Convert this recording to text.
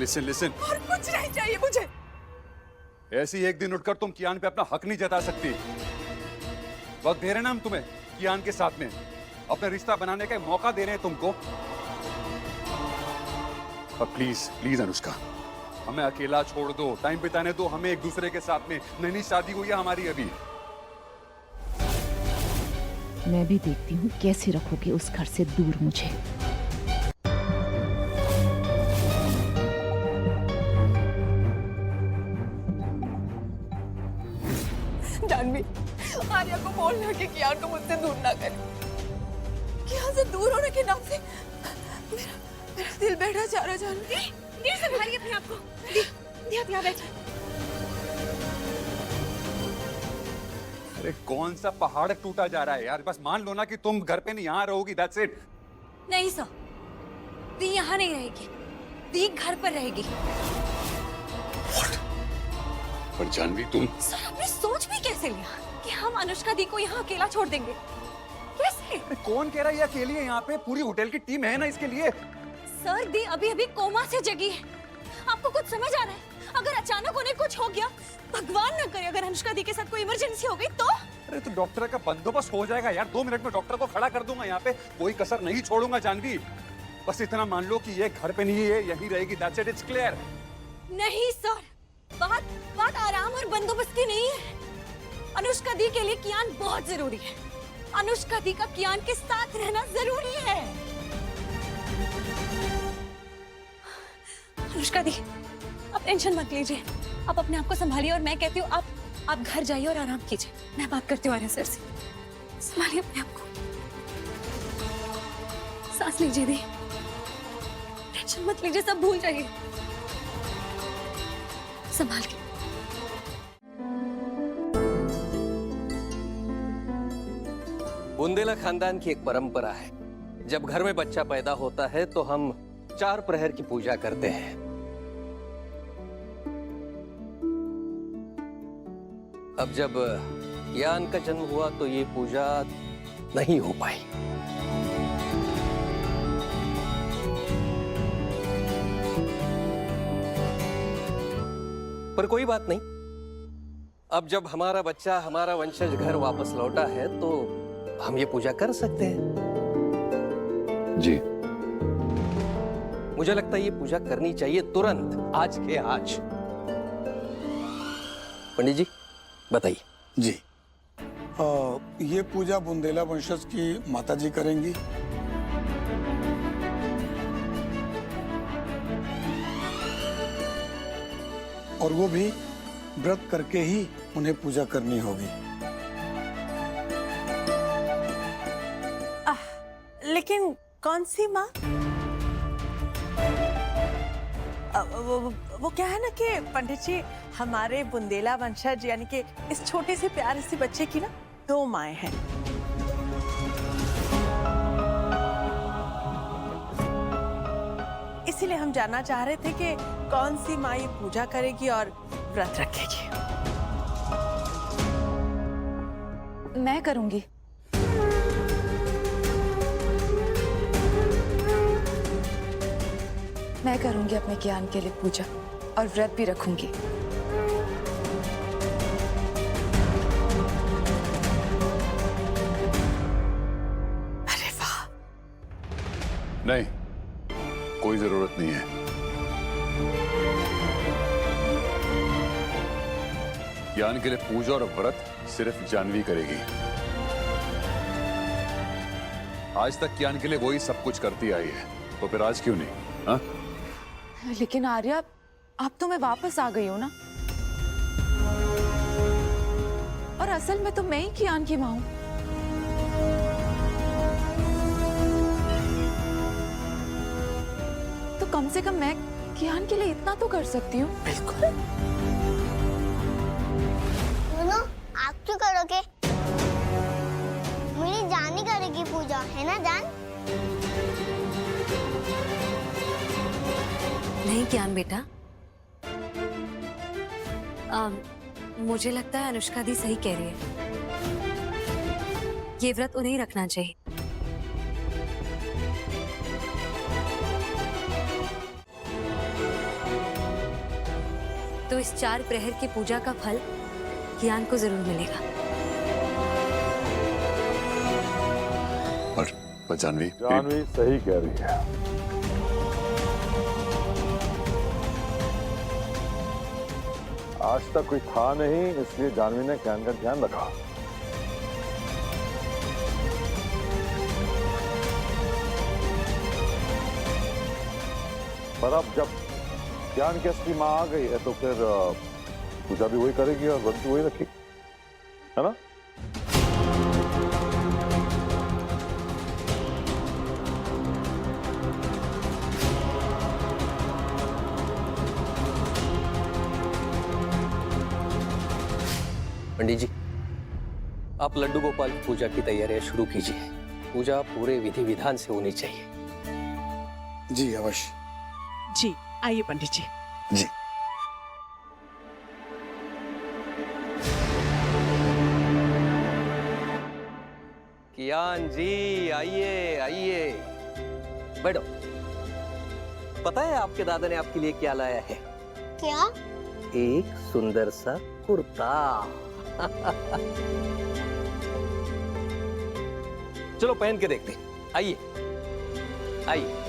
Listen listen, और कुछ नहीं चाहिए मुझे। ऐसे ही एक दिन उठकर तुम कियान पे अपना हक नहीं जता सकती। वक्त दे रहे ना हम तुम्हें कियान के साथ में, अपना रिश्ता बनाने का मौका दे रहे हैं तुमको। अब प्लीज प्लीज अनुष्का, हमें अकेला छोड़ दो, टाइम बिताने दो हमें एक दूसरे के साथ में। नई शादी हुई है हमारी अभी। मैं भी देखती हूँ कैसे रखोगे उस घर से दूर मुझे। जानवी, आर्या को बोलना कि कियान को मुझसे दूर ना करे। कियान से दूर होने के नाम से मेरा दिल बैठा जा रहा। जानवी, दी संभालिए अपने आप को। दी आप यहाँ बैठिए। अरे कौन सा पहाड़ टूटा जा रहा है यार, बस मान लो ना कि तुम घर पे नहीं, यहाँ रहोगी, दैट्स इट। नहीं सर, दी यहाँ नहीं रहेगी, दी घर पर रहेगी। पर जानवी तुम। सर आपने सोच भी कैसे लिया कि हम अनुष्का दी को यहाँ अकेला छोड़ देंगे? कैसे? अरे कौन कह रहा है ये अकेली है यहाँ पे? पूरी होटल की टीम है ना इसके लिए। सर दी अभी अभी कोमा से जगी है। आपको कुछ समझ आ रहा है? अगर अचानक उन्हें कुछ हो गया, भगवान न करे अगर अनुष्का दी के साथ कोई इमरजेंसी हो गई तो? अरे तो डॉक्टर का बंदोबस्त हो जाएगा यार, 2 मिनट में डॉक्टर को खड़ा कर दूंगा यहाँ पे, कोई कसर नहीं छोड़ूंगा जानवी। बस इतना मान लो कि ये घर पे नहीं है, यही रहेगी, दैट्स इट, इट्स क्लियर। नहीं सर, बात आराम और बंदोबस्त की नहीं है। अनुष्का दी के लिए कियान बहुत जरूरी है। अनुष्का दी का कियान के साथ रहना जरूरी है। अनुष्का दी, आप टेंशन मत लीजिए, आप अपने आप को संभालिए और मैं कहती हूँ आप घर जाइए और आराम कीजिए। मैं बात करती हूँ आर्या सर से। संभालिए अपने आप को, सांस लीजिए दी, टेंशन मत लीजिए, सब भूल जाइए, संभाल के। बुंदेला खानदान की एक परंपरा है, जब घर में बच्चा पैदा होता है तो हम 4 प्रहर की पूजा करते हैं। अब जब कियान का जन्म हुआ तो ये पूजा नहीं हो पाई। पर कोई बात नहीं, अब जब हमारा बच्चा, हमारा वंशज घर वापस लौटा है तो हम ये पूजा कर सकते हैं। जी, मुझे लगता है ये पूजा करनी चाहिए तुरंत, आज के आज। पंडित जी बताइए। जी, ये पूजा बुंदेला वंशज की माताजी करेंगी। और वो भी व्रत करके ही उन्हें पूजा करनी होगी। लेकिन कौन सी माँ? वो क्या है ना कि पंडित जी, हमारे बुंदेला वंशज यानी कि इस छोटे से प्यारे से बच्चे की ना 2 माएँ हैं। इसीलिए हम जानना चाह रहे थे कि कौन सी माँ ये पूजा करेगी और व्रत रखेगी। मैं करूंगी। मैं करूंगी अपने कियान के लिए पूजा और व्रत भी रखूंगी। अरे वाह। नहीं, कोई जरूरत नहीं है। कियान के लिए पूजा और व्रत सिर्फ जानवी करेगी। आज तक कियान के लिए वही सब कुछ करती आई है, तो फिर आज क्यों नहीं? हाँ? लेकिन आर्या, अब तो मैं वापस आ गई हूँ ना, और असल में तो मैं ही कियान की माँ हूँ। तो कम से कम मैं कियान के लिए इतना तो कर सकती हूँ। बिल्कुल। दोनों आप क्यों करोगे? मेरी जान ही करेगी पूजा, है ना जान? नहीं कियान बेटा, मुझे लगता है अनुष्का दी सही कह रही है, ये व्रत उन्हें ही रखना चाहिए। तो इस 4 प्रहर की पूजा का फल कियान को जरूर मिलेगा। पर जानवी जानवी सही कह रही है। आज तक कोई था नहीं, इसलिए जानवी ने कियान का ध्यान रखा। पर अब जब ज्ञान की असली माँ आ गई है तो फिर पूजा भी वही करेगी और व्रत भी वही रखेगी, है ना? पंडित जी, आप लड्डू गोपाल की पूजा की तैयारियां शुरू कीजिए। पूजा पूरे विधि विधान से होनी चाहिए। जी अवश्य। जी आइए पंडित जी। जी। कियान जी आइए आइए, बैठो। पता है आपके दादा ने आपके लिए क्या लाया है? क्या? एक सुंदर सा कुर्ता। चलो पहन के देखते हैं। आइए आइए।